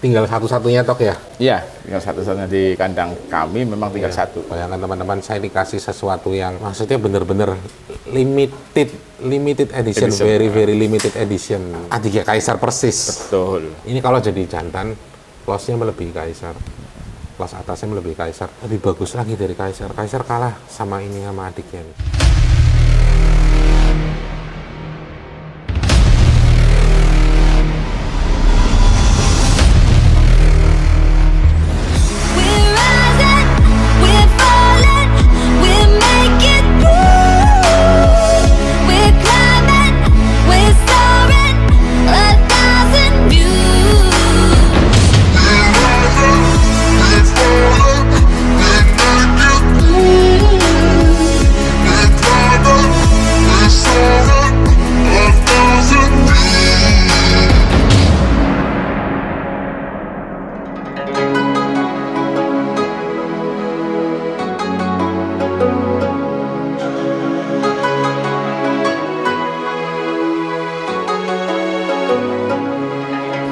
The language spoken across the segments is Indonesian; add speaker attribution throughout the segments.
Speaker 1: tinggal satu-satunya tok ya?
Speaker 2: Iya, tinggal satu-satunya di kandang kami memang tinggal satu.
Speaker 1: Bayangkan teman-teman, saya dikasih sesuatu yang maksudnya bener-bener limited edition, very limited edition. Adiknya Kaisar persis.
Speaker 2: Betul.
Speaker 1: Ini kalau jadi jantan, close-nya melebihi Kaisar. Close atasnya melebihi Kaisar. Lebih bagus lagi dari Kaisar. Kaisar kalah sama ini, sama adiknya.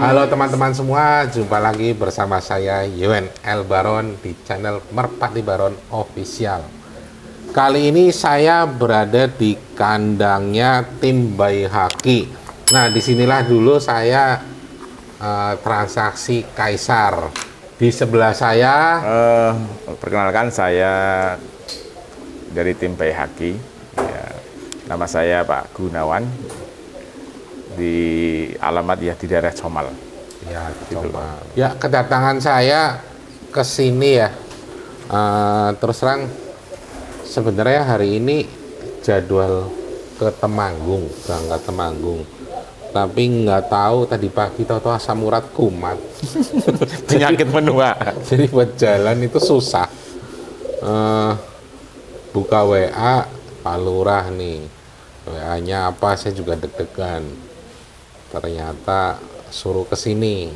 Speaker 1: Halo teman-teman semua, jumpa lagi bersama saya Yuen L. Baron di channel Merpati Baron Official. Kali ini saya berada di kandangnya tim Bayi Haki. Nah, disinilah dulu saya transaksi Kaisar. Di sebelah saya,
Speaker 2: Perkenalkan, saya dari tim Bayi Haki. Ya, nama saya Pak Gunawan. Di alamat ya di daerah Comal.
Speaker 1: ya, ya kedatangan saya ke sini ya. Terus terang, sebenarnya hari ini jadwal ke Temanggung, berangkat Temanggung. Tapi nggak tahu tadi pagi tahu asam urat kumat.
Speaker 2: Penyakit menua.
Speaker 1: Jadi buat jalan itu susah. Buka WA Pak Lurah nih. WA-nya apa, saya juga deg-degan. Ternyata suruh ke sini.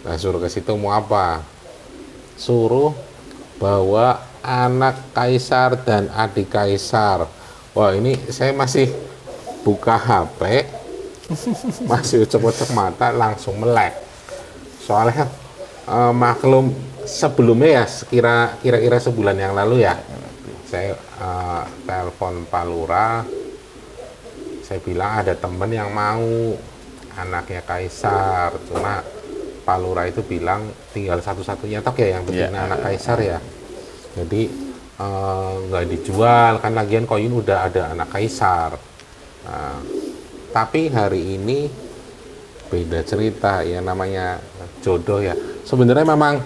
Speaker 1: Nah, suruh ke situ mau apa? Suruh bawa anak Kaisar dan adik Kaisar. Wah, ini saya masih buka HP, masih ucap-ucap mata langsung melek. Soalnya maklum sebelumnya ya, kira-kira sebulan yang lalu ya, saya telepon Pak Lurah. Saya bilang ada temen yang mau anaknya Kaisar, cuma Pak Lurah itu bilang tinggal satu-satunya tok ya yang betina anak Kaisar ya. Jadi nggak dijual kan, lagian koin udah ada anak Kaisar. Nah, tapi hari ini beda cerita ya, namanya jodoh ya. Sebenarnya memang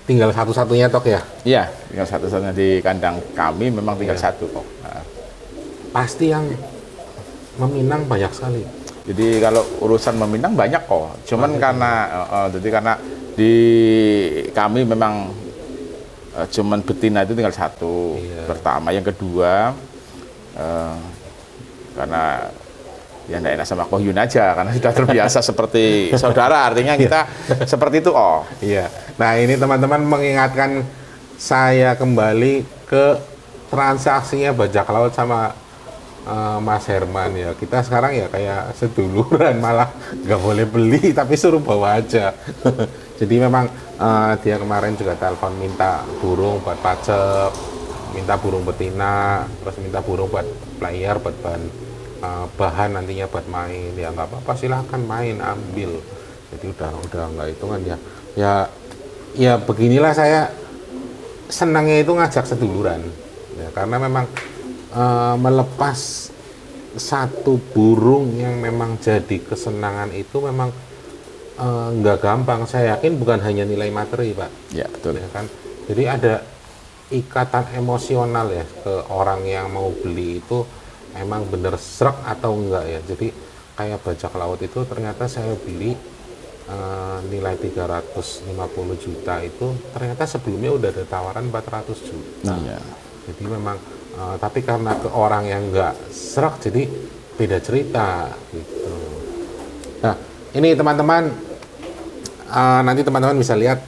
Speaker 1: tinggal satu-satunya tok ya.
Speaker 2: Iya, tinggal satu-satunya di kandang kami memang tinggal satu kok. Nah,
Speaker 1: pasti yang meminang banyak sekali.
Speaker 2: jadi kalau urusan meminang banyak kok. Cuman karena di kami memang cuman betina itu tinggal satu. Pertama, yang kedua karena ya enggak enak sama Kohyun aja karena sudah terbiasa seperti saudara, artinya kita seperti itu.
Speaker 1: Iya. Nah, ini teman-teman mengingatkan saya kembali ke transaksinya bajak laut sama Mas Herman ya. Kita sekarang ya kayak seduluran, malah nggak boleh beli tapi suruh bawa aja. Jadi memang dia kemarin juga telepon minta burung buat pacek, minta burung betina, terus minta burung buat player, buat bahan nantinya buat main. Ya nggak apa-apa, silahkan main, ambil. Jadi udah nggak hitungan ya. Ya beginilah saya senangnya itu ngajak seduluran ya, karena memang melepas satu burung yang memang jadi kesenangan itu memang nggak gampang. Saya yakin bukan hanya nilai materi, Pak.
Speaker 2: Ya, betul.
Speaker 1: Ya kan? Jadi ada ikatan emosional ya ke orang yang mau beli itu, emang bener srek atau enggak ya. Jadi kayak bajak laut itu ternyata saya beli nilai 350 juta itu ternyata sebelumnya udah ada tawaran 400 juta.
Speaker 2: Iya.
Speaker 1: Jadi memang tapi karena ke orang yang nggak serak, jadi beda cerita gitu. Nah, ini teman-teman, nanti teman-teman bisa lihat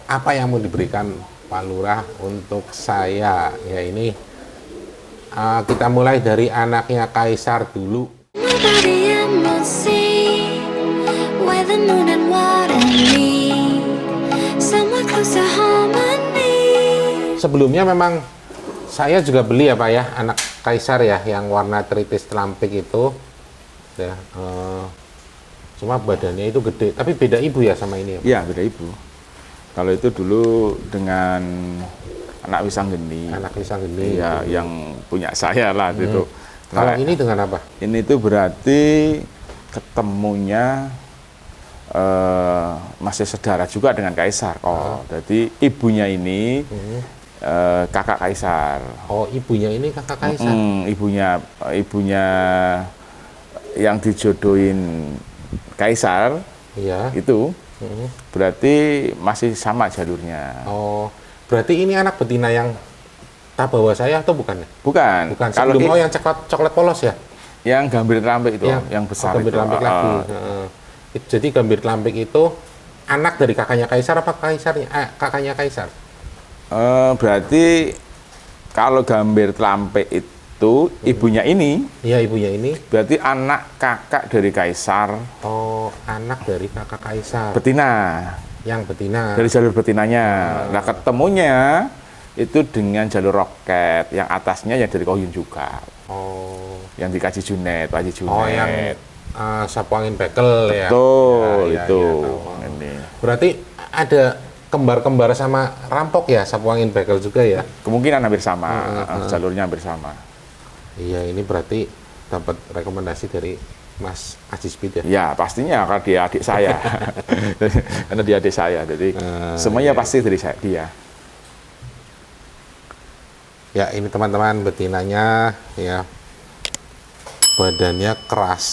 Speaker 1: apa yang mau diberikan Pak Lurah untuk saya. Ya ini kita mulai dari anaknya Kaisar dulu.
Speaker 3: the moon and what I need, somewhere close to harmony.
Speaker 1: Sebelumnya memang saya juga beli ya Pak ya, anak kaisar ya, yang warna tritis telampik itu. Ya, cuma badannya itu gede, tapi beda ibu ya sama ini ya Pak?
Speaker 2: Iya, beda ibu. Kalau itu dulu dengan anak Wisanggeni.
Speaker 1: Anak Wisanggeni.
Speaker 2: Iya, yang punya saya lah itu.
Speaker 1: Kalau ini dengan apa?
Speaker 2: Ini tuh berarti ketemunya masih saudara juga dengan kaisar. Jadi ibunya ini kakak kaisar.
Speaker 1: Oh, ibunya ini kakak kaisar.
Speaker 2: Ibunya yang dijodohin kaisar
Speaker 1: Iya.
Speaker 2: itu berarti masih sama jalurnya.
Speaker 1: Oh, berarti ini anak betina yang tak bawa saya atau bukan?
Speaker 2: Bukan.
Speaker 1: Bukan.
Speaker 2: Kalau
Speaker 1: Sebelum yang coklat polos ya?
Speaker 2: yang gambir terampik itu, yang besar
Speaker 1: gambir
Speaker 2: itu.
Speaker 1: telampik lagi. Jadi gambir telampik itu anak dari kakaknya kaisar apa kaisarnya? Kakaknya kaisar.
Speaker 2: Berarti kalau gambir telampik itu ibunya ini,
Speaker 1: Iya, ibunya ini.
Speaker 2: berarti anak kakak dari kaisar
Speaker 1: Oh, anak dari kakak kaisar.
Speaker 2: betina,
Speaker 1: Yang betina.
Speaker 2: dari jalur betinanya. Nah, ketemunya itu dengan jalur roket, yang atasnya yang dari Koyun juga,
Speaker 1: Oh.
Speaker 2: yang dikaji Junet, Pak Haji Junet.
Speaker 1: Oh, yang sapu angin bekel ya.
Speaker 2: Betul,
Speaker 1: Ya,
Speaker 2: itu.
Speaker 1: ya, tahu.
Speaker 2: Ini.
Speaker 1: Berarti ada kembar-kembar sama rampok ya, sapu angin bekel juga ya.
Speaker 2: Kemungkinan hampir sama, jalurnya hampir sama.
Speaker 1: Iya, ini berarti dapat rekomendasi dari Mas Aziz Speed ya.
Speaker 2: Ya, pastinya karena dia adik saya. Karena dia adik saya, jadi semuanya pasti dari dia.
Speaker 1: Ya, ini teman-teman betinanya ya. Badannya keras.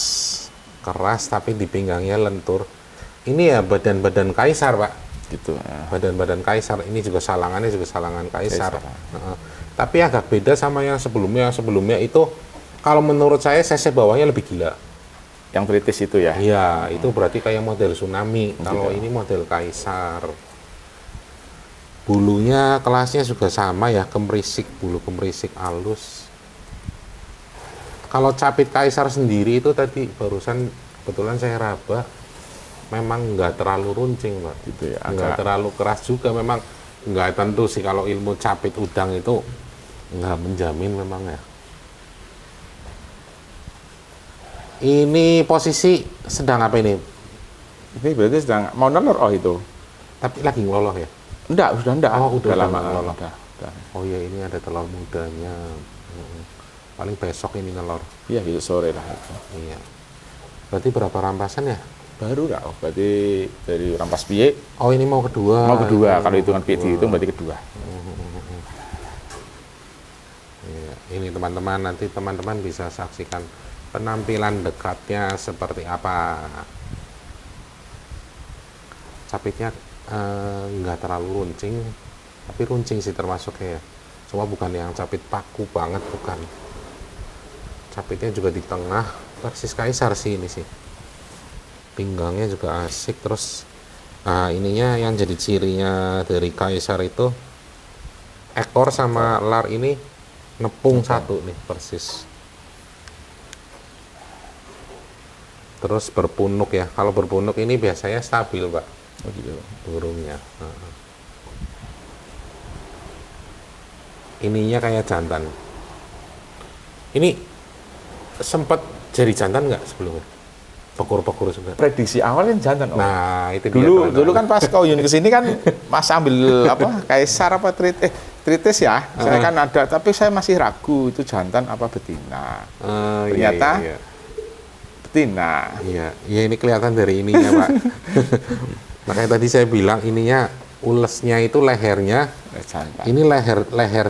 Speaker 1: Keras tapi di pinggangnya lentur. Ini ya badan-badan kaisar, Pak.
Speaker 2: Gitu.
Speaker 1: Badan-badan kaisar. Ini juga salangannya juga salangan kaisar.
Speaker 2: Kaisar.
Speaker 1: Tapi agak beda sama yang sebelumnya. Yang sebelumnya itu kalau menurut saya cc bawahnya lebih gila.
Speaker 2: Yang kritis itu ya.
Speaker 1: Iya, itu berarti kayak model tsunami. Kalau
Speaker 2: Gitu.
Speaker 1: ini model kaisar. Bulunya kelasnya juga sama ya, kemerisik, bulu kemerisik halus. Kalau capit kaisar sendiri itu tadi barusan kebetulan saya raba, memang nggak terlalu runcing, Pak.
Speaker 2: Gitu ya,
Speaker 1: Nggak
Speaker 2: agak-
Speaker 1: terlalu keras juga, memang nggak tentu sih kalau ilmu capit udang itu nggak menjamin memang ya. Ini posisi sedang apa ini?
Speaker 2: Ini berarti sedang mau nelur itu.
Speaker 1: Tapi lagi ngeloloh ya?
Speaker 2: Enggak, sudah
Speaker 1: Oh, udah
Speaker 2: lama.
Speaker 1: nelor.
Speaker 2: Udah.
Speaker 1: Oh ya, ini ada telur mudanya. Paling besok ini nelor.
Speaker 2: Iya, besok sore lah.
Speaker 1: Iya. Berarti berapa rampasan ya?
Speaker 2: Baru enggak, berarti dari rampas piye
Speaker 1: Oh, ini mau kedua.
Speaker 2: mau kedua. Kalau
Speaker 1: Ini
Speaker 2: hitungan piye dihitung berarti kedua.
Speaker 1: Iya. Ini teman-teman, nanti teman-teman bisa saksikan penampilan dekatnya seperti apa. Capitnya nggak terlalu runcing, tapi runcing sih termasuknya ya. Cuma bukan yang capit paku banget, bukan. Capitnya juga di tengah, persis kaisar sih ini sih. Pinggangnya juga asik, terus ininya yang jadi cirinya dari kaisar itu ekor sama lar ini nepung satu nih persis. Terus berpunuk ya. Kalau berpunuk ini biasanya stabil, Pak.
Speaker 2: Oh gitu.
Speaker 1: Burungnya. Ininya kayak jantan. Ini sempat jadi jantan nggak sebelumnya? Pekur-pekur juga.
Speaker 2: Prediksi awal kan jantan.
Speaker 1: Nah, itu dia,
Speaker 2: dulu
Speaker 1: teman-teman.
Speaker 2: kan pas kau Yun kesini kan Mas ambil apa kaisar apa tritis ya. Saya kan ada, tapi saya masih ragu itu jantan apa betina. Ternyata
Speaker 1: iya.
Speaker 2: betina.
Speaker 1: Iya, iya ini kelihatan dari ininya, Pak. Makanya tadi saya bilang ininya ulesnya itu lehernya.
Speaker 2: Jantan.
Speaker 1: Ini leher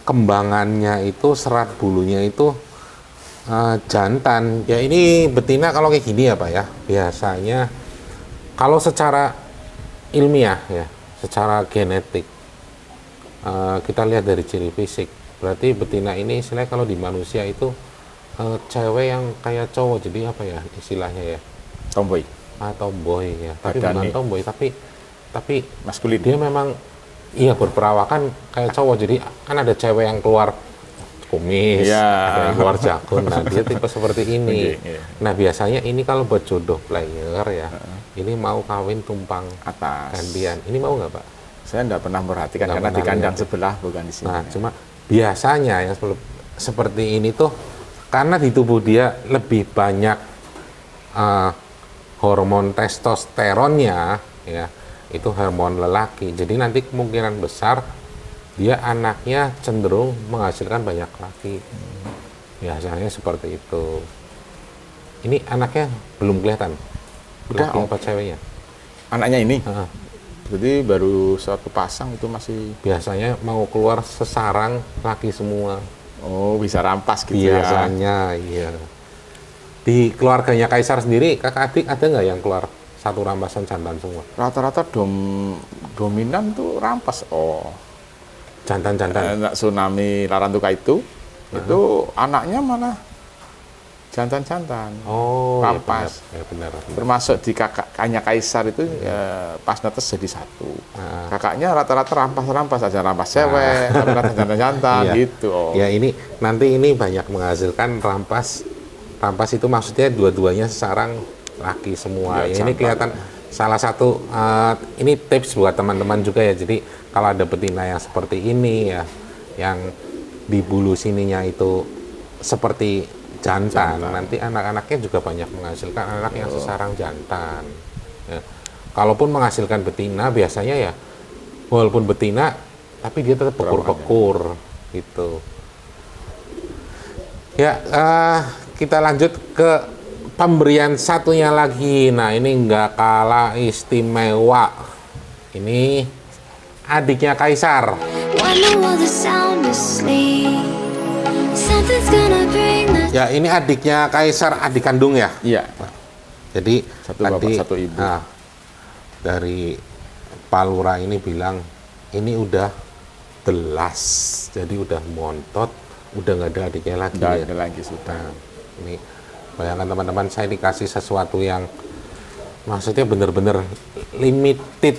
Speaker 1: kembangannya itu serat bulunya itu jantan. Ya ini betina kalau kayak gini ya Pak ya. Biasanya kalau secara ilmiah ya, secara genetik kita lihat dari ciri fisik. Berarti betina ini istilahnya kalau di manusia itu cewek yang kayak cowok. Jadi apa ya istilahnya ya?
Speaker 2: Tomboy.
Speaker 1: Tomboy ya. Tapi
Speaker 2: Badani.
Speaker 1: bukan tomboy, tapi
Speaker 2: Maskulin.
Speaker 1: dia memang iya berperawakan kayak cowok. Jadi kan ada cewek yang keluar kumis,
Speaker 2: Iya.
Speaker 1: ada yang keluar jagon. Nah, dia tipe seperti ini.
Speaker 2: Oke, iya.
Speaker 1: Nah, biasanya ini kalau buat jodoh player ya, ini mau kawin tumpang
Speaker 2: Atas.
Speaker 1: gantian. Ini mau nggak, Pak?
Speaker 2: Saya enggak pernah memperhatikan
Speaker 1: Nggak
Speaker 2: karena di
Speaker 1: pernah
Speaker 2: kandang
Speaker 1: lihat.
Speaker 2: sebelah bukan di sini.
Speaker 1: Nah, cuma biasanya yang seperti ini tuh karena di tubuh dia lebih banyak hormon testosteronnya, ya, itu hormon lelaki. Jadi nanti kemungkinan besar dia anaknya cenderung menghasilkan banyak laki. Biasanya seperti itu. Ini anaknya belum kelihatan.
Speaker 2: Udah,
Speaker 1: Laki
Speaker 2: Om.
Speaker 1: apa ceweknya?
Speaker 2: Anaknya ini,
Speaker 1: Heeh.
Speaker 2: jadi baru satu pasang itu masih,
Speaker 1: Biasanya mau keluar sesarang laki semua.
Speaker 2: oh bisa rampas gitu ya.
Speaker 1: Biasanya, iya. Di keluarganya Kaisar sendiri, kakak adik ada nggak yang keluar satu rampasan jantan semua?
Speaker 2: Rata-rata dominan tuh rampas. Oh,
Speaker 1: Jantan-jantan.
Speaker 2: anak tsunami Larantuka itu anaknya malah jantan-jantan.
Speaker 1: Oh,
Speaker 2: Rampas.
Speaker 1: ya benar. Ya benar.
Speaker 2: Termasuk di kakaknya Kaisar itu pas netes jadi satu.
Speaker 1: Ah.
Speaker 2: Kakaknya rata-rata rampas-rampas aja, rampas cewek, rata-rata jantan-jantan
Speaker 1: Iya.
Speaker 2: gitu. Oh.
Speaker 1: Ya ini nanti ini banyak menghasilkan rampas. Rampas itu maksudnya dua-duanya sesarang laki semua.
Speaker 2: Ya,
Speaker 1: Ya, ini
Speaker 2: jantan.
Speaker 1: kelihatan salah satu ini tips buat teman-teman juga ya. Jadi kalau ada betina yang seperti ini ya, yang di bulu sininya itu seperti jantan, nanti anak-anaknya juga banyak menghasilkan anak yang sesarang jantan. Ya. Kalaupun menghasilkan betina biasanya ya walaupun betina tapi dia tetap bekur-bekur gitu. Ya, kita lanjut ke pemberian satunya lagi. Nah, ini nggak kalah istimewa. Ini adiknya Kaisar.
Speaker 3: When the world is sound asleep, something's gonna bring the
Speaker 1: Ya, ini adiknya Kaisar, adik kandung ya.
Speaker 2: Iya.
Speaker 1: Jadi
Speaker 2: Satu bapak, satu ibu.
Speaker 1: nah, dari Pak Lurah ini bilang ini udah belas, jadi udah montot, udah nggak ada adiknya lagi.
Speaker 2: Nggak
Speaker 1: ya.
Speaker 2: ada lagi sudah.
Speaker 1: Nah, ini bayangkan teman-teman, saya dikasih sesuatu yang maksudnya bener-bener limited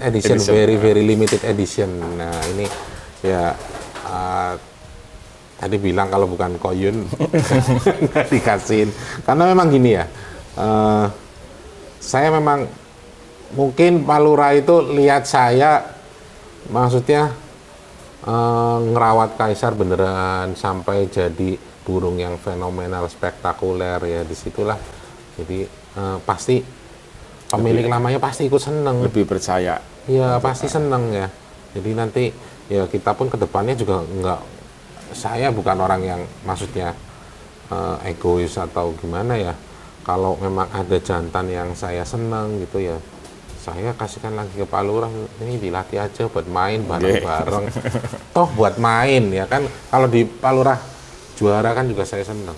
Speaker 1: edition,
Speaker 2: Edition,
Speaker 1: very limited edition. Nah, ini ya tadi bilang kalau bukan koyun nggak dikasihin, karena memang gini ya, saya memang mungkin Pak Lurah itu lihat saya maksudnya ngerawat Kaisar beneran sampai jadi burung yang fenomenal, spektakuler ya, disitulah jadi pasti pemilik lamanya pasti ikut seneng.
Speaker 2: Lebih percaya.
Speaker 1: Iya, pasti seneng ya. Jadi nanti ya kita pun kedepannya juga nggak, saya bukan orang yang maksudnya egois atau gimana ya. Kalau memang ada jantan yang saya seneng gitu ya, saya kasihkan lagi ke Pak Lurah, ini dilatih aja buat main bareng-bareng. Toh buat main ya kan, kalau di Pak Lurah juara kan juga saya seneng.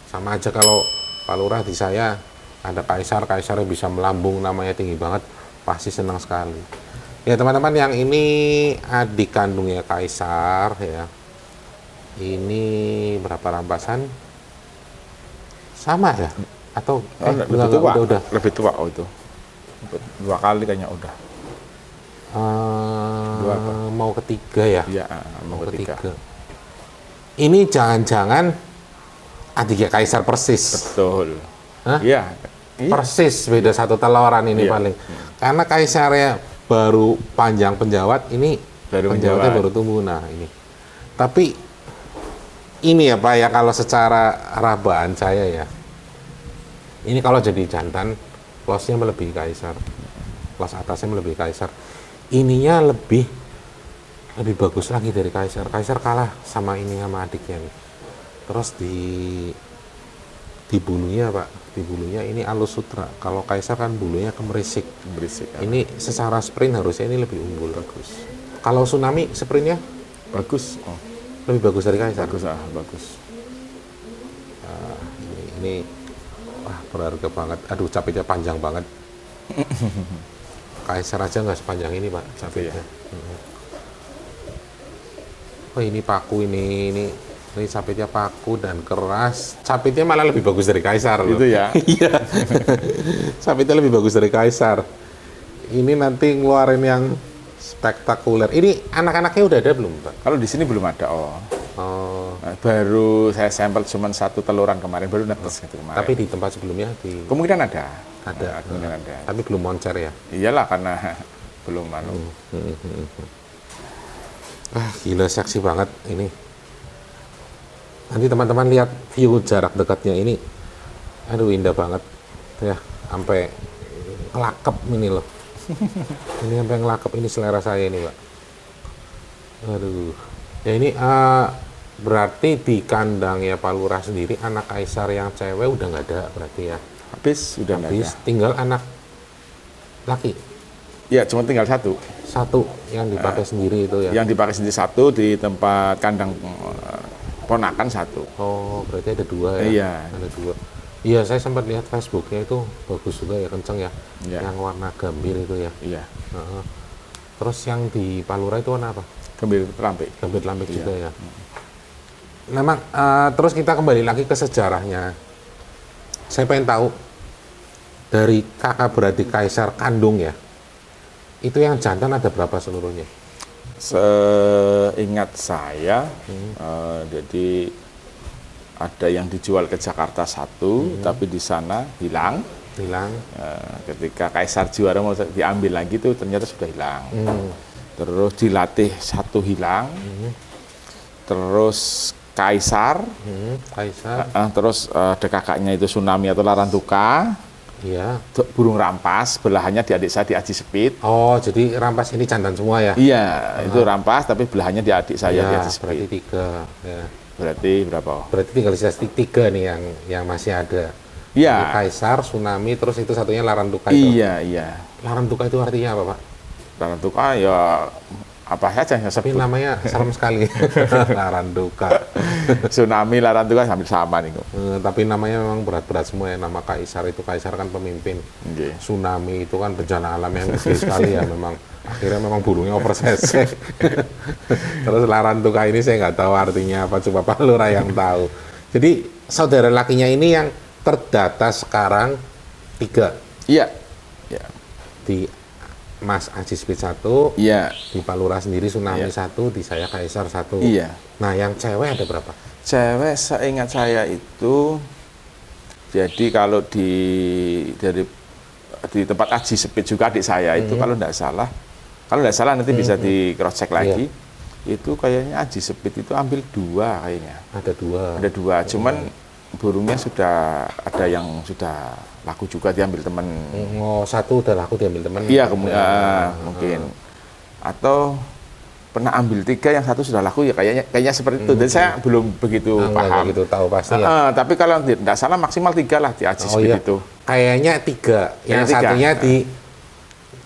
Speaker 1: Sama aja kalau Pak Lurah di saya ada Kaisarnya bisa melambung, namanya tinggi banget, pasti senang sekali. Ya teman-teman, yang ini adik kandungnya Kaisar ya. Ini berapa rampasan? Sama ya? Atau
Speaker 2: Lebih
Speaker 1: enggak,
Speaker 2: tua.
Speaker 1: udah.
Speaker 2: Lebih tua itu. 2 kali kayaknya udah. Dua apa?
Speaker 1: Mau ketiga ya?
Speaker 2: Iya, mau ketiga.
Speaker 1: Ini jangan-jangan adiknya Kaisar persis.
Speaker 2: Betul.
Speaker 1: Hah?
Speaker 2: Iya. Iya.
Speaker 1: Persis, beda satu teloran ini
Speaker 2: Iya.
Speaker 1: paling. Karena Kaisarnya baru panjang penjawat, ini
Speaker 2: Baru
Speaker 1: penjawatnya
Speaker 2: penjawat.
Speaker 1: baru tumbuh. Nah ini. Tapi ini ya Pak ya, kalau secara rabaan saya ya, ini kalau jadi jantan, close-nya melebihi Kaisar. Close atasnya melebihi Kaisar. Ininya lebih bagus lagi dari Kaisar. Kaisar kalah sama ini, sama adiknya nih. Terus di bulunya Pak, di bulunya ini alus sutra. Kalau Kaisar kan bulunya kemerisik.
Speaker 2: Berisik.
Speaker 1: Ini secara sprint harusnya ini lebih unggul. Bagus. Kalau Tsunami sprintnya
Speaker 2: Bagus. Oh,
Speaker 1: lebih bagus dari Kaisar.
Speaker 2: bagus bagus.
Speaker 1: Ini wah berharga banget. Aduh, capitnya panjang banget. Kaisar aja nggak sepanjang ini Pak capitnya. Oh ini paku, ini capitnya paku dan keras. Capitnya malah lebih bagus dari Kaisar loh.
Speaker 2: Itu ya.
Speaker 1: Iya. Capitnya lebih bagus dari Kaisar. Ini nanti ngeluarin yang spektakuler. Ini anak-anaknya udah ada belum Pak?
Speaker 2: Kalau di sini belum ada. Oh.
Speaker 1: Oh,
Speaker 2: Baru saya sampel cuma 1 teluran kemarin, baru netes gitu kemarin.
Speaker 1: Tapi di tempat sebelumnya
Speaker 2: kemungkinan ada. Kemungkinan ada.
Speaker 1: Tapi belum moncer ya.
Speaker 2: Iyalah karena belum
Speaker 1: Gila seksi banget ini. Nanti teman-teman lihat view jarak dekatnya ini. Aduh indah banget. Ya, sampai ngelakep ini loh. Ini sampai ngelakep, ini selera saya ini, Pak. Aduh. Ya ini berarti di kandangnya Pak Lurah sendiri anak kaisar yang cewek udah nggak ada berarti ya.
Speaker 2: Habis sudah nggak
Speaker 1: Habis
Speaker 2: ada.
Speaker 1: tinggal anak laki.
Speaker 2: Ya cuma tinggal 1.
Speaker 1: Satu yang dipakai sendiri itu ya.
Speaker 2: Yang dipakai sendiri 1 di tempat kandang ponakan 1.
Speaker 1: Oh, berarti ada 2 ya?
Speaker 2: Iya.
Speaker 1: Ada 2. Iya, saya sempat lihat Facebooknya itu bagus juga ya, kenceng ya.
Speaker 2: Iya.
Speaker 1: Yang warna gambir itu ya.
Speaker 2: Iya.
Speaker 1: Heeh. Terus yang di Palura itu warna apa?
Speaker 2: Gembir terampik.
Speaker 1: Gambir lambik
Speaker 2: Iya.
Speaker 1: juga ya. Memang, terus kita kembali lagi ke sejarahnya. Saya pengen tahu dari kakak beradik kaisar kandung ya. Itu yang jantan ada berapa seluruhnya?
Speaker 2: Seingat saya, jadi ada yang dijual ke Jakarta 1, tapi di sana hilang.
Speaker 1: Hilang.
Speaker 2: Ketika kaisar juara mau diambil lagi tuh ternyata sudah hilang. Terus dilatih 1 hilang. Terus kaisar.
Speaker 1: Kaisar.
Speaker 2: Terus ada kakaknya itu Tsunami atau Larantuka.
Speaker 1: Iya.
Speaker 2: Burung rampas, belahannya di adik saya di Aji Sepit.
Speaker 1: Oh, jadi rampas ini jantan semua ya?
Speaker 2: Iya, itu rampas tapi belahannya di adik saya di
Speaker 1: Ya,
Speaker 2: Aji
Speaker 1: berarti
Speaker 2: Sepit.
Speaker 1: 3. Ya.
Speaker 2: Berarti berapa?
Speaker 1: Berarti tinggal sisa 3 nih yang masih ada. Jadi
Speaker 2: Iya.
Speaker 1: Kaisar, Tsunami, terus itu satunya Larantuka itu.
Speaker 2: Iya, iya.
Speaker 1: Larantuka itu artinya apa, Pak?
Speaker 2: Larantuka ya apa saja yang
Speaker 1: Tapi
Speaker 2: sebut.
Speaker 1: namanya serem sekali. Larantuka.
Speaker 2: Tsunami, Larantuka hampir sama nih kok.
Speaker 1: Tapi namanya memang berat-berat semua ya. Nama Kaisar itu, Kaisar kan pemimpin.
Speaker 2: Nggih.
Speaker 1: Tsunami itu kan bencana alam yang gede sekali ya memang. Akhirnya memang burungnya oversize. Terus Larantuka ini saya nggak tahu artinya apa, coba Pak Lurah yang tahu. Jadi saudara lakinya ini yang terdata sekarang 3
Speaker 2: Iya. Iya.
Speaker 1: di Mas Aji Speed 1,
Speaker 2: Iya.
Speaker 1: di Pak Lurah sendiri Tsunami
Speaker 2: Iya.
Speaker 1: 1, di saya Kaisar 1.
Speaker 2: Iya.
Speaker 1: Nah yang cewek ada berapa?
Speaker 2: Cewek seingat saya itu jadi kalau dari tempat Aji Sepit juga adik saya itu kalau nggak salah nanti bisa di cross check lagi. Itu kayaknya Aji Sepit itu ambil 2 kayaknya.
Speaker 1: Ada 2.
Speaker 2: Ada 2, cuman burungnya sudah ada yang sudah laku juga diambil teman.
Speaker 1: Oh, 1 udah laku diambil teman.
Speaker 2: Iya, mungkin. Atau pernah ambil 3, yang 1 sudah laku ya kayaknya seperti itu. Jadi saya belum begitu
Speaker 1: Nggak
Speaker 2: paham.
Speaker 1: begitu tahu pasti ya.
Speaker 2: Tapi kalau tidak salah maksimal 3 lah di Aji Speed itu.
Speaker 1: Kayaknya 3. Yang
Speaker 2: Kayaknya 3.
Speaker 1: satunya di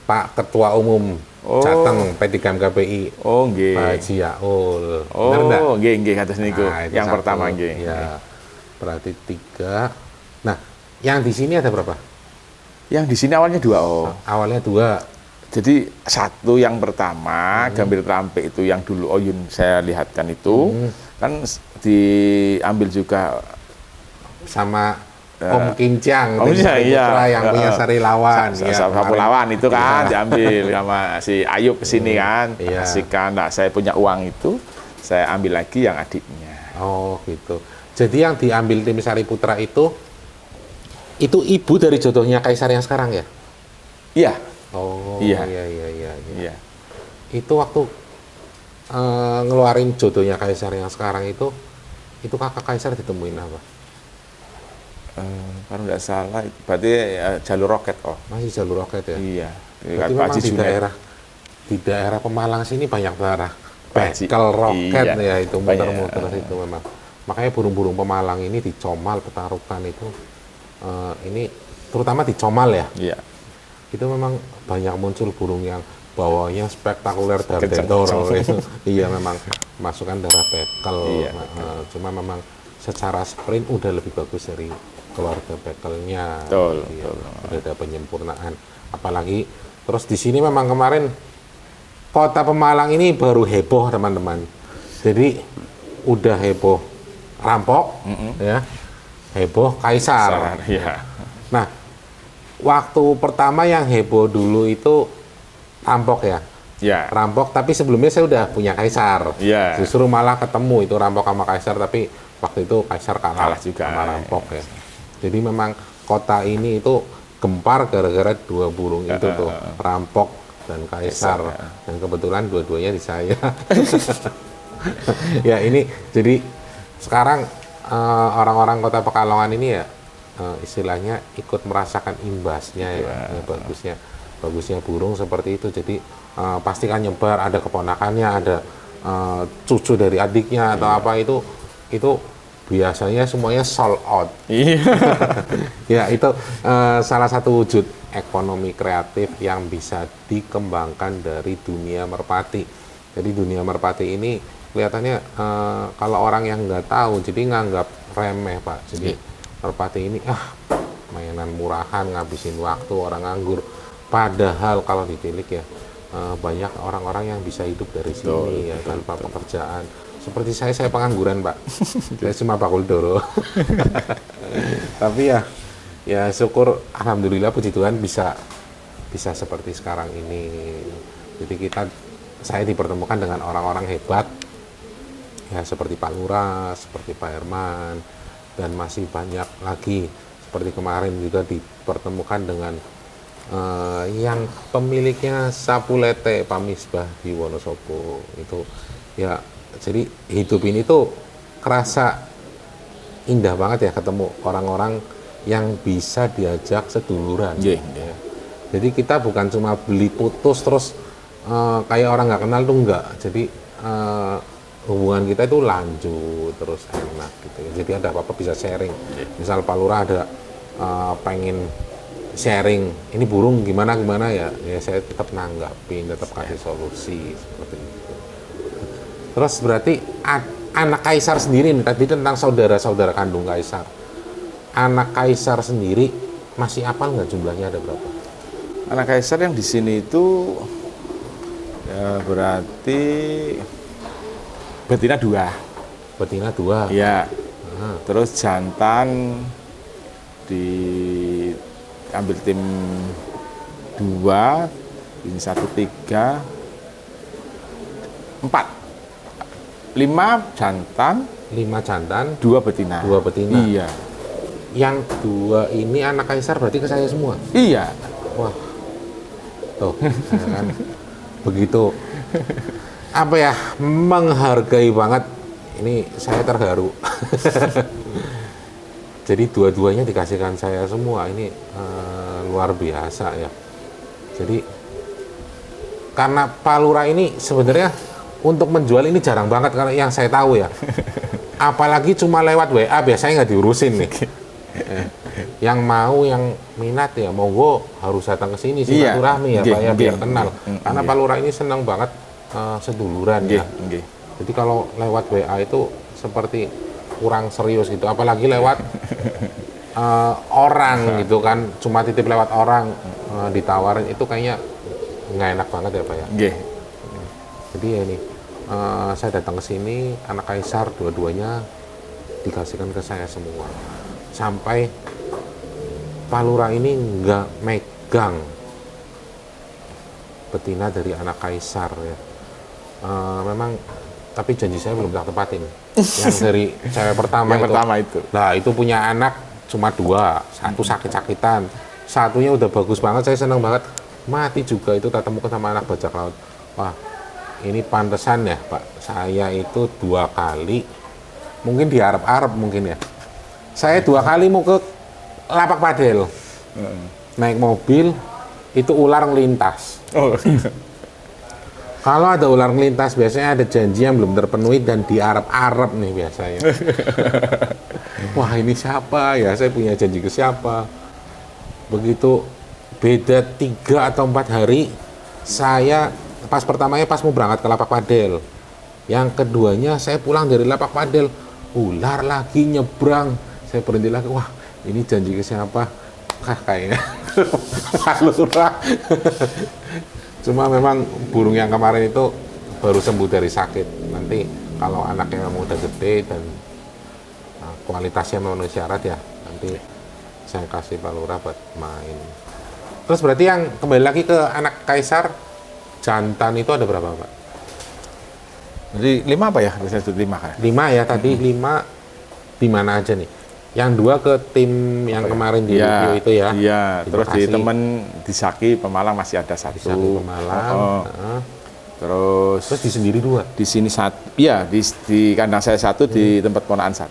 Speaker 1: Pak Ketua Umum Jateng P3 KPI.
Speaker 2: Oh, nggih.
Speaker 1: Pak Haji Yaul. Bener nggak?
Speaker 2: Oh, nggih kados niku.
Speaker 1: Nah, itu
Speaker 2: Yang
Speaker 1: satu.
Speaker 2: pertama nggih.
Speaker 1: Ya. Berarti 3. Nah, yang di sini ada berapa?
Speaker 2: Yang di sini awalnya 2 oh.
Speaker 1: Awalnya 2.
Speaker 2: Jadi 1 yang pertama Gambir Terampik itu yang dulu Oyun saya lihatkan itu kan diambil juga
Speaker 1: Sama Om Kincang,
Speaker 2: Om Kincang,
Speaker 1: Sari
Speaker 2: iya.
Speaker 1: Putra yang punya Sari Lawan.
Speaker 2: Sapu Lawan itu kan diambil sama si Ayub kesini kan.
Speaker 1: Iya.
Speaker 2: Asik kan. Nah, saya punya uang itu saya ambil lagi yang adiknya.
Speaker 1: Oh gitu. Jadi yang diambil tim Sari Putra itu ibu dari jodohnya Kaisar yang sekarang ya?
Speaker 2: Iya.
Speaker 1: Oh
Speaker 2: Iya.
Speaker 1: iya.
Speaker 2: Iya.
Speaker 1: Itu waktu ngeluarin jodohnya Kaisar yang sekarang itu kakak Kaisar ditemuin apa?
Speaker 2: Kalau nggak salah berarti jalur roket oh.
Speaker 1: Masih jalur roket ya?
Speaker 2: Iya.
Speaker 1: Berarti memang di daerah Pemalang sini banyak daerah bekel roket
Speaker 2: iya.
Speaker 1: ya, itu muter-muter itu memang. Makanya burung-burung Pemalang ini dicomal petarukan itu ini terutama dicomal ya.
Speaker 2: Iya.
Speaker 1: Itu memang banyak muncul burung yang bawahnya spektakuler dan
Speaker 2: Kenceng.
Speaker 1: dendor itu. Iya memang masukkan darah bekel.
Speaker 2: Iya,
Speaker 1: Cuma memang secara sprint udah lebih bagus dari keluarga bekelnya.
Speaker 2: Betul,
Speaker 1: Iya,
Speaker 2: betul.
Speaker 1: udah ada penyempurnaan. Apalagi terus di sini memang kemarin Kota Pemalang ini baru heboh teman-teman. Jadi udah heboh rampok, ya, heboh Kaisar.
Speaker 2: Iya.
Speaker 1: Nah, waktu pertama yang heboh dulu itu rampok ya.
Speaker 2: Ya.
Speaker 1: rampok, tapi sebelumnya saya udah punya kaisar.
Speaker 2: Ya.
Speaker 1: Justru malah ketemu itu rampok sama kaisar, tapi waktu itu kaisar kalah
Speaker 2: juga
Speaker 1: sama rampok ya. Jadi memang kota ini itu gempar gara-gara dua burung itu tuh, rampok dan kaisar. Dan kebetulan dua-duanya di saya. Ya ini jadi sekarang orang-orang kota Pekalongan ini ya istilahnya ikut merasakan imbasnya ya, bagusnya burung seperti itu. Jadi pasti kan nyebar, ada keponakannya, ada cucu dari adiknya atau apa itu biasanya semuanya sold out.
Speaker 2: Iya.
Speaker 1: Ya itu salah satu wujud ekonomi kreatif yang bisa dikembangkan dari dunia merpati. Jadi dunia merpati ini kelihatannya kalau orang yang nggak tahu jadi nganggap remeh Pak. Jadi merpati ini mainan murahan, ngabisin waktu orang nganggur. Padahal kalau ditilik ya banyak orang-orang yang bisa hidup dari sini ya tanpa pekerjaan. Seperti saya pengangguran Pak. Saya cuma bakul doro. Tapi ya syukur alhamdulillah puji Tuhan bisa seperti sekarang ini. Jadi saya dipertemukan dengan orang-orang hebat ya seperti Pak Lurah, seperti Pak Herman, dan masih banyak lagi. Seperti kemarin juga dipertemukan dengan yang pemiliknya Sapulete Pak Misbah di Wonosobo itu ya. Jadi hidup ini tuh kerasa indah banget ya ketemu orang-orang yang bisa diajak seduluran. Ya. Jadi kita bukan cuma beli putus terus kayak orang nggak kenal tuh enggak. Jadi hubungan kita itu lanjut terus enak gitu ya. Jadi ada apa-apa bisa sharing. Misal Pak Lurah ada pengen sharing, ini burung gimana ya saya tetap nanggapin, tetap kasih solusi seperti itu. Terus berarti anak kaisar sendiri nih, tadi tentang saudara-saudara kandung kaisar. Anak kaisar sendiri masih apal nggak jumlahnya ada berapa?
Speaker 2: Anak kaisar yang di sini itu ya berarti betina 2.
Speaker 1: Betina 2.
Speaker 2: Iya. Terus jantan diambil tim 2, ini 1, 3, 4. 5 jantan, 2 betina.
Speaker 1: 2 betina.
Speaker 2: Iya.
Speaker 1: Yang 2 ini anak kaisar berarti ke saya semua.
Speaker 2: Iya.
Speaker 1: Wah. Tuh, ya kan. Begitu apa ya, menghargai banget. Ini saya terharu. Jadi dua-duanya dikasihkan saya semua. Ini luar biasa ya. Jadi karena Pak Lurah ini sebenarnya untuk menjual ini jarang banget kalau yang saya tahu ya. Apalagi cuma lewat WA biasanya nggak diurusin nih. Yang mau, yang minat ya monggo harus datang ke sini silaturahmi ya Pak ya biar kenal. Karena Pak Lurah ini senang banget seduluran ya. Jadi kalau lewat WA itu seperti kurang serius gitu. Apalagi lewat orang gitu kan, cuma titip lewat orang ditawarin itu kayaknya nggak enak banget ya Pak ya. Jadi ya ini saya datang ke sini, anak kaisar dua-duanya dikasihkan ke saya semua. Sampai Pak Lurah ini nggak megang betina dari anak kaisar ya. Memang tapi janji saya belum tak tepatin. Yang dari cewek pertama
Speaker 2: itu.
Speaker 1: Nah itu punya anak cuma 2, 1 sakit-sakitan, satunya udah bagus banget, saya senang banget. Mati juga itu tak temukan sama anak bajak laut. Wah ini pantesan ya Pak, saya itu 2 kali, mungkin di Arab mungkin ya. Saya 2 kali mau ke Lapak Padel, naik mobil, itu ular ngelintas. Kalau ada ular ngelintas biasanya ada janji yang belum terpenuhi dan di Arab nih biasanya. Wah ini siapa ya, saya punya janji ke siapa. Begitu beda 3 atau 4 hari, saya pas pertamanya pas mau berangkat ke Lapak Padel, yang keduanya saya pulang dari Lapak Padel, ular lagi nyebrang. Saya berhenti lagi, wah ini janji ke siapa? Kayaknya Lurah. Cuma memang burung yang kemarin itu baru sembuh dari sakit. Nanti kalau anaknya mau udah gede dan kualitasnya memenuhi syarat ya, nanti saya kasih Pak Lurah buat main. Terus berarti yang kembali lagi ke anak kaisar, jantan itu ada berapa Pak?
Speaker 2: Jadi 5 apa ya? Bisa sebut 5 kan?
Speaker 1: 5 ya tadi, 5 di mana aja nih? Yang 2 ke tim yang kemarin di review itu ya?
Speaker 2: Iya, terus di
Speaker 1: Bekasi.
Speaker 2: temen di Saki Pemalang masih ada 1.
Speaker 1: Di Saki Pemalang.
Speaker 2: Oh.
Speaker 1: Heeh.
Speaker 2: Terus
Speaker 1: Terus di sendiri 2?
Speaker 2: di sini 1, iya di kandang saya 1, di tempat ponakan 1.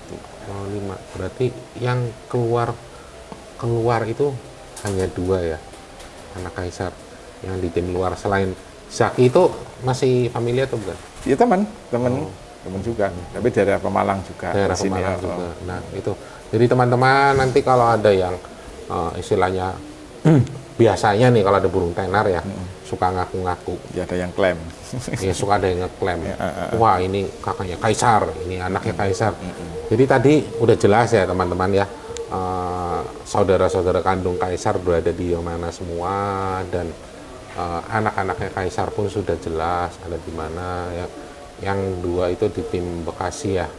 Speaker 1: Oh 5, berarti yang keluar itu hanya 2 ya? Anak Kaisar yang di tim luar. Selain Zaki itu masih familiar atau bukan?
Speaker 2: Iya teman juga, tapi daerah Pemalang juga.
Speaker 1: Daerah
Speaker 2: di sini,
Speaker 1: Pemalang
Speaker 2: ya.
Speaker 1: juga. Nah itu, jadi teman-teman nanti kalau ada yang istilahnya biasanya nih kalau ada burung tenar ya suka ngaku-ngaku,
Speaker 2: Ya, ada yang klaim.
Speaker 1: ya suka ada yang ngeklaim, wah ini kakaknya Kaisar, ini anaknya Kaisar. Jadi tadi udah jelas ya teman-teman ya, saudara-saudara kandung Kaisar berada di mana semua, dan anak-anaknya Kaisar pun sudah jelas ada di mana ya. Yang 2 itu di tim Bekasi ya.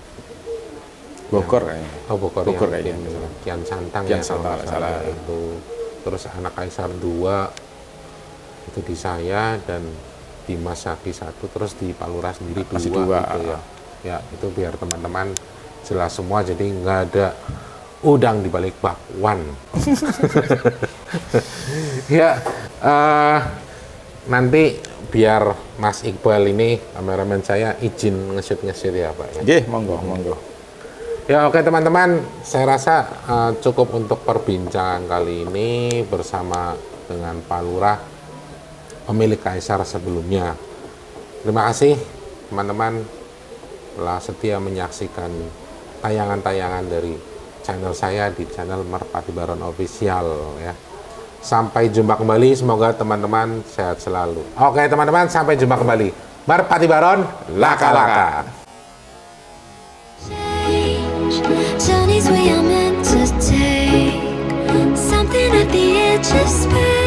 Speaker 2: Bogor kayaknya.
Speaker 1: Oh Bogor
Speaker 2: kayaknya.
Speaker 1: yang tim Kian Santang
Speaker 2: Kian
Speaker 1: ya kalau
Speaker 2: Santang,
Speaker 1: nggak salah
Speaker 2: salah.
Speaker 1: itu. Terus anak Kaisar 2 itu di saya, dan di Mas Zaki 1, terus di Palura sendiri 2
Speaker 2: Masih 2,
Speaker 1: gitu ya. Ya itu biar teman-teman jelas semua, jadi nggak ada udang di balik bakwan. Ya nanti biar Mas Iqbal ini kameramen saya izin nge-shoot ya Pak ya.
Speaker 2: Nggih, monggo.
Speaker 1: Ya oke teman-teman, saya rasa cukup untuk perbincangan kali ini bersama dengan Pak Lurah, pemilik Kaisar sebelumnya. Terima kasih teman-teman telah setia menyaksikan tayangan-tayangan dari channel saya di channel Merpati Baron Official ya. Sampai jumpa kembali, semoga teman-teman sehat selalu. Oke teman-teman, sampai jumpa kembali. Merpati Baron, laka-laka.
Speaker 3: Change. Journeys we are meant to take. Something at the edge of space.